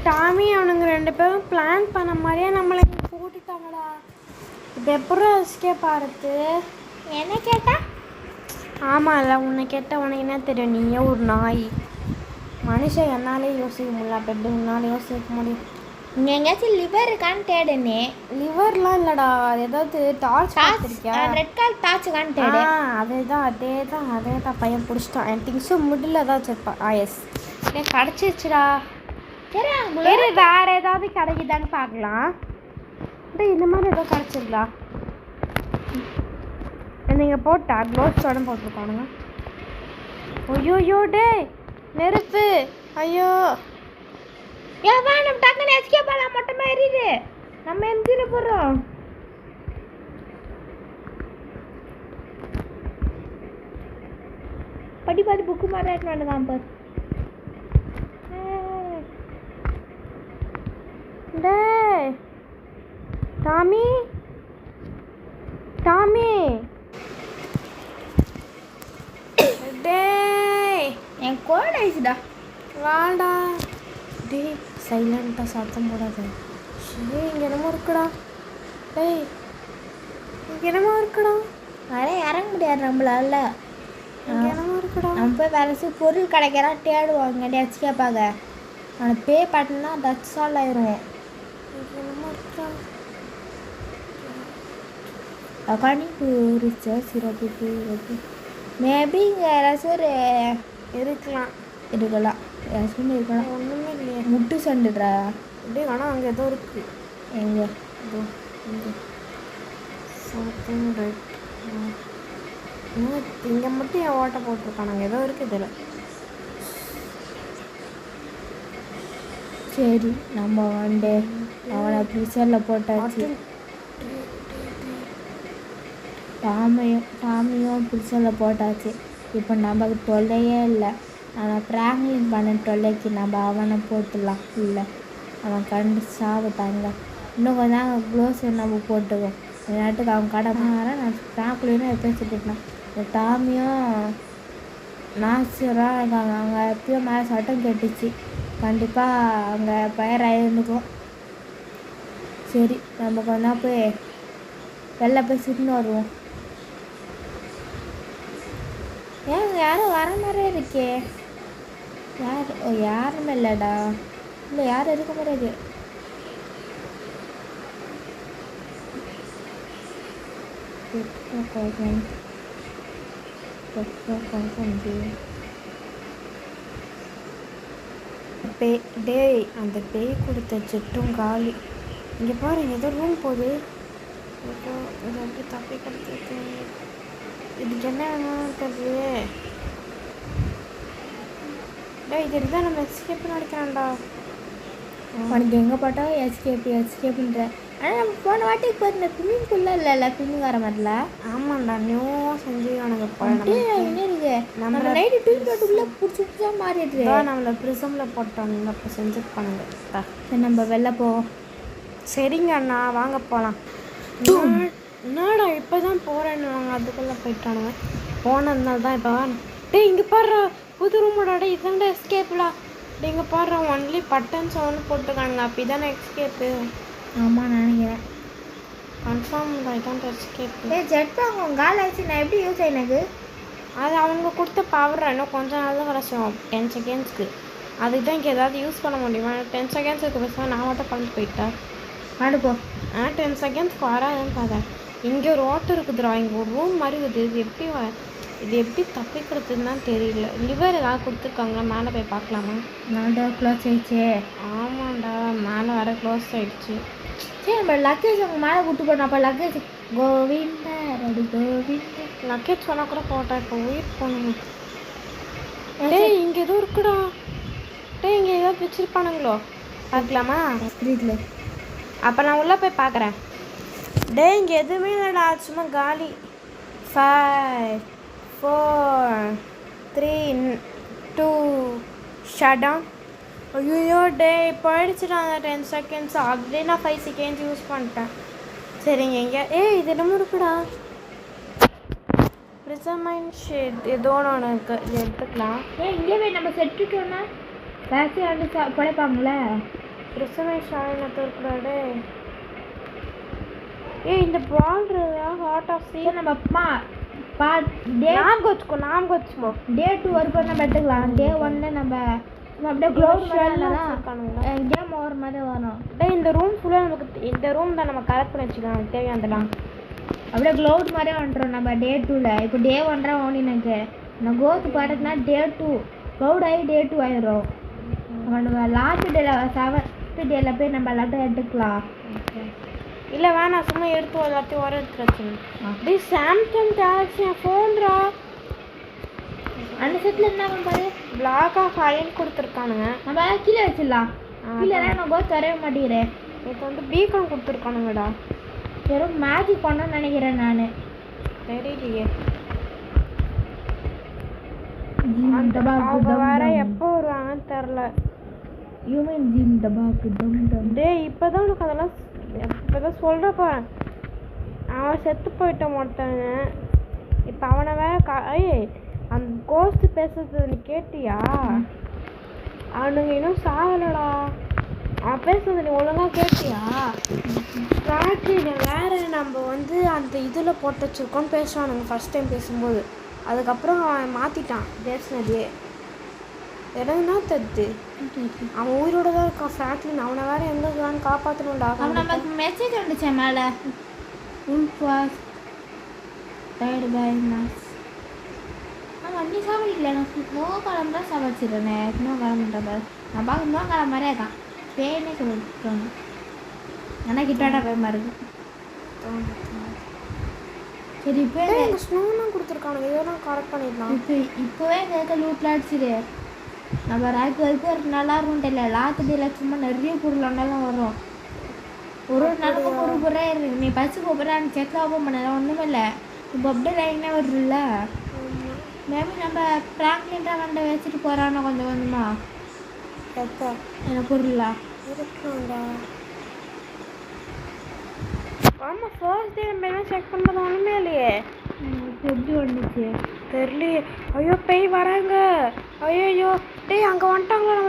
Tommy அவனுங்க 2 பேரும் plan பண்ண மாதிரியே நம்மளை கூட்டிட்டாங்கடா. இப்போ எப்படி எஸ்கேப் ஆகிறது? என்ன கேட்டா? ஆமாம் இல்லை, உன்னை கேட்டால் உனக்கு என்ன தெரியும்? நீயே ஒரு நாய். மனுஷன் என்னாலே யோசிக்க முடியல, அப்போ எப்படி உன்னால் யோசிக்க முடியும்? இங்கே எங்கேயாச்சும் லிவர் இருக்கான்னு தேடுனே. லிவர்லாம் இல்லைடா, ஏதாவது டார்ச் பார்த்துருக்கியா? ரெட் கலர் டார்ச் இருக்கான்னு தேடு. அதே தான் பையன் பிடிச்சிட்டான். என் திங்ஸும் மிடில் தான் வச்சுருப்பான். எஸ் கிடச்சிருச்சுடா. சரி வேற ஏதாவது கிடைக்குதான்னு பார்க்கலாம். இந்த மாதிரி ஏதோ கிடச்சிருக்கா? நீங்கள் போட்டா க்ளோவ்ஸோட போட்டிருக்கானுங்க. ஐயோ டே நெருப்பு. ஐயோ ஏவா நம்ம டக்குன்னு எஸ்கேப் பண்ணலாம். மொட்டமா எரியுது. நம்ம எந்திர போகிறோம். படி பாதி புக்கு மாதிரி வேண்டாம் பார். டே டாமி டே என் கோட் ஆயிடுச்சுடா. வாடா. டே சைலண்டாக சத்தம் போடாது. சரி இங்கே என்னமோ இருக்குடா. டேய் இங்கே என்னமோ இருக்குடா. வரே இறங்க முடியாது நம்மளால. இங்கே என்னமோ இருக்குடா. நம்ம போய் வேலை பொருள் கிடைக்கிறா தேடுவாங்க. எஸ்கேப்பாக அவனை பே பண்ணா தட்ஸ் ஆல் ஆயிரும். இங்கே என்னமோ இருக்குடா. அக்கார்டிங் டு ரிசர்ச் சிறப்பு மேபி இங்கே யாராச்சும் ஒரு இருக்கலாம். யாராச்சும் இருக்கலாம். ஒன்றுமே இல்லையே. முட்டு சண்டுடுறா. அப்படியே ஆனால் அங்கே ஏதோ இருக்குது. எங்கே? இதோ இங்கே சம்திங் ரைட். இங்கே மட்டும் என் ஓட்டை போட்டிருக்கானுங்க. ஏதோ இருக்குது இதில். சரி நம்ம வந்து அவனை ப்ரிசரில் போட்டாச்சு. டாமியும் ப்ரிசரில் போட்டாச்சு. இப்போ நமக்கு தொல்லையே இல்லை. அவன் ப்ராங்க்லிங் பண்ண தொல்லைக்கு நம்ம அவனை போட்டுடலாம். இல்லை அவன் கண்டு சாப்பிட்டாங்க. இன்னும் கொஞ்சம் நாங்கள் க்ளோஸ் நம்ம போட்டுக்கோம். நேரத்துக்கு அவன் கடை வர நான் ப்ராங்க்லின்னு பேசிட்டு இருந்தேன். இந்த டாமியும் நாச்சுராக இருக்காங்க. அவங்க எப்பயும் மேலே சட்டம் கட்டுச்சு. கண்டிப்பாக அங்கே பயிராக இருந்துக்கும். சரி நம்ம கொஞ்சம் போய் வெளில போய் சுற்றின்னு வருவோம். ஏங்க யாரும் வர மாதிரியே இருக்கே. யாருமே இல்லைடா. இல்லை யாரும் இருக்க முடியாது. டேய் அந்த பேய் கொடுத்த ஜெட்டும் காலி. இங்கே பாருங்க ஏதோ ரூம் போகுது. இது எப்படி தப்பி கிடச்சிருக்கு? இதுக்கு என்ன வேணும்னு தெரியலையே. டேய் இது தான் நம்ம எஸ்கேப்னு நினைக்கிறான்டா. உனக்கு எங்கே போட்டால் எஸ்கேப்புன்ற. ஆனால் நம்ம போன வாட்டிக்கு போய் இந்த ஸ்விம்மிங் பூல்லாம் இல்லைல்ல, ஸ்விம்மிங் வர மாதிரில. ஆமாண்டா நியூ செஞ்சு உனக்கு என்ன இருக்கு? நம்ம நைட்டு டூல் போட்டுக்குள்ளே பிடிச்சி மாறிடுது. நம்மளை ப்ரிசமில் போட்டோம். அப்போ செஞ்சுருப்பானுங்க. சரி நம்ம வெளில போவோம். சரிங்க அண்ணா வாங்க போகலாம். என்னடா இப்போ தான் போகிறேன்னு வாங்க அதுக்குள்ளே போயிட்டானுங்க. போனதுனால தான் இப்போ டேய் இங்கே பாடுறா புது ரூமோட. இதாண்டா எஸ்கேப்லா. இங்கே பாடுறா ஒன்லி பட்டன்ஸ் ஒன்று போட்டுக்கானுங்க. அப்போ இதானே எஸ்கேப்பு. ஆமாம் நினைக்கிறேன். கன்ஃபார்ம் தான் இதாண்டா எஸ்கேப்பு. ஜெட் வாங்க கால் ஆயிடுச்சு. நான் எப்படி யூஸ் எனக்கு அது அவங்க கொடுத்த பவர் இன்னும் கொஞ்சம் நாள் தான் கிடைச்சோம். 10 செகண்ட்ஸ்க்கு. அதுக்கு தான் இங்கே ஏதாவது யூஸ் பண்ண முடியுமா? 10 செகண்ட்ஸுக்கு பேசுவேன். நான் மட்டும் பண்ணிட்டு போயிட்டேன். அடுப்போம். 10 செகண்ட்ஸ்க்கு வராதுன்னு பார்த்தேன். இங்கே ஒரு ஓட்டர் இருக்குதுடா. இங்கே ஒரு ரூம் மாதிரி இருக்குது. இது எப்படி தப்பிக்கிறதுன்னு தான் தெரியல. லிவர் ஏதாவது கொடுத்துருக்காங்களா? மேலே போய் பார்க்கலாமா? நான்டா க்ளோஸ் ஆயிடுச்சு. ஆமாண்டா மேலே வர க்ளோஸ் ஆகிடுச்சு. சரி நம்ம லக்கேஜ் அவங்க மேலே கூட்டு போனோம். அப்போ luggage Govinda ready Govinda luggage சொன்னால் கூட போட்டேன். இப்போ வெயிட் பண்ணுங்க. டேய் இங்கே எதுவும் இருக்குடா. டேய் இங்கே ஏதோ வச்சுருப்பானுங்களோ பார்க்கலாமா? ஸ்க்ரீட்டில். அப்போ நான் உள்ளே போய் பார்க்குறேன். டேய் இங்கே எதுவுமே இல்லைடா. சும்மா காலி. 5 4 3 2 ஷட் டவுன். ஐயோ டே போயிடுச்சுடா அந்த 10 செகண்ட்ஸ். அப்படியே நான் 5 செகண்ட்ஸ் யூஸ் பண்ணிட்டேன். சரிங்க எங்கே இது என்னமோ இருக்குடா. ப்ரிசமைன் ஷேட் ஏதோ ஒன்று இருக்குது. இது எடுத்துக்கலாம். இங்கே போய் நம்ம செட்டுட்டோன்னா பேசி வந்து படைப்பாங்களே. கிறிஸ்தவ ஷாயின தோற்கூடாது. ஏய் இந்த பால் ஹார்ட் ஆஃப் சீ நம்ம நாம வச்சுக்கோ டே 2 வரைக்கும் நம்ம எடுத்துக்கலாம். டே 1 நம்ம அப்படியே க்ளோஸ் பண்ணலாம். கேம் ஓவர் மாதிரி வரும். டேய் இந்த ரூம் ஃபுல்லாக நமக்கு இந்த ரூம் தான் நம்ம கலெக்ட் பண்ணி வச்சுக்கலாம் தேவையானதெல்லாம். அப்படியே க்ளவுட் மாதிரி வந்துடும் நம்ம டே 2ல். இப்போ டே 1 ஓடினக்கு நான் கோத்து பாட்டுக்குனா டே 2 க்ளவுட் ஆகி டே 2 ஆயிடும். நம்ம லாஸ்ட் டேல 7th டேல போய் நம்ம எல்லாத்தையும் எடுத்துக்கலாம். இல்லை வேணாம் சும்மா எடுத்து எல்லாத்தையும் வர எடுத்து வச்சுக்கணும். டே சாம்சங் கேலக்ஸி ஃபோன்ரா அந்த செட்டில் என்ன பாரு பிளாக்காக ஃபைன் கொடுத்துருக்கானுங்க. நம்ம கீழே வச்சிடலாம். கீழே நான் கோத்து வரவே மாட்டேங்கிறேன். இப்போ வந்து பீகான் கொடுத்துருக்கானுங்கடா. வெறும் மேஜிக் பண்ணணும்னு நினைக்கிறேன் நான். தெரியலையே வேற எப்போ வருவாங்கன்னு தெரில. டே இப்போதான் உனக்கு அதெல்லாம் இப்போதான் சொல்கிறப்ப அவன் செத்து போயிட்டான் ஒருத்தவங்க. இப்போ அவனை வேற ஏய் அந்த கோஸ்ட் பேசுறது நீ கேட்டியா? அவனுங்க இன்னும் சாகலடா. அவன் பேசுறது நீ ஒழுங்காக கேட்டியா? ஃபேக்ட்ரியில் வேறு நம்ம வந்து அந்த இதில் போட்டு வச்சுருக்கோன்னு பேசுவானுங்க ஃபஸ்ட் டைம் பேசும்போது. அதுக்கப்புறம் அவன் மாற்றிட்டான் பேசினதே. இடம்னா தத்து அவன் உயிரோட தான் இருக்கான் ஃப்ராங்க்லின். அவனை வேறு எங்கே இருக்கான்னு காப்பாற்றணும்டா. நமக்கு மெசேஜ் வந்துச்சேன் மேலே வண்டி சாப்பிடல. எனக்கு நோ காலம் தான் சாப்பிடுச்சிடுறேன். இன்னும் கிளம்புன்ற நான் பார்க்க இன்னும் காலம் மாதிரியே இருக்கான். பேனே சொல்லிட்டு ஆனால் கிட்டாடா பயமா இருக்கு. சரி இப்போ எங்கள் ஸ்னோலாம் கொடுத்துருக்கானுங்க. இதெல்லாம் கரெக்ட் பண்ணிடலாம். இப்போவே கேட்க லூட்டில் அடிச்சிடு. நம்ம ராக்கு வரைக்கும் நல்லா இருக்கும் தெரியல. லாஸ்ட் டேல சும்மா நிறைய பொருள் ஒன்றாலும் வரும். ஒரு நாளுக்கும் ஒரு பொருளாக இருக்கு. நீ பஸ்ஸுக்கு போகிற அந்த செட்டில் ஓப்பன் பண்ணல ஒன்றுமே இல்லை. இப்போ அப்படியே லைனாக வருதுல்ல. மேபி நம்ம ஃப்ராங்க்லின்டா வண்ட வச்சுட்டு போகிறான்னா கொஞ்சம் கொஞ்சமா எனக்கு பொருளா இருக்கும்டா. ஆமாம் ஃபர்ஸ்ட் டே நம்ம என்ன செக் பண்ணுறது ஒன்றுமே இல்லையே. எப்படி வந்துச்சு தெரியலையே. ஐயோ பேய் வராங்க. ஐயோ டேய் அங்கே வந்துட்டாங்களா?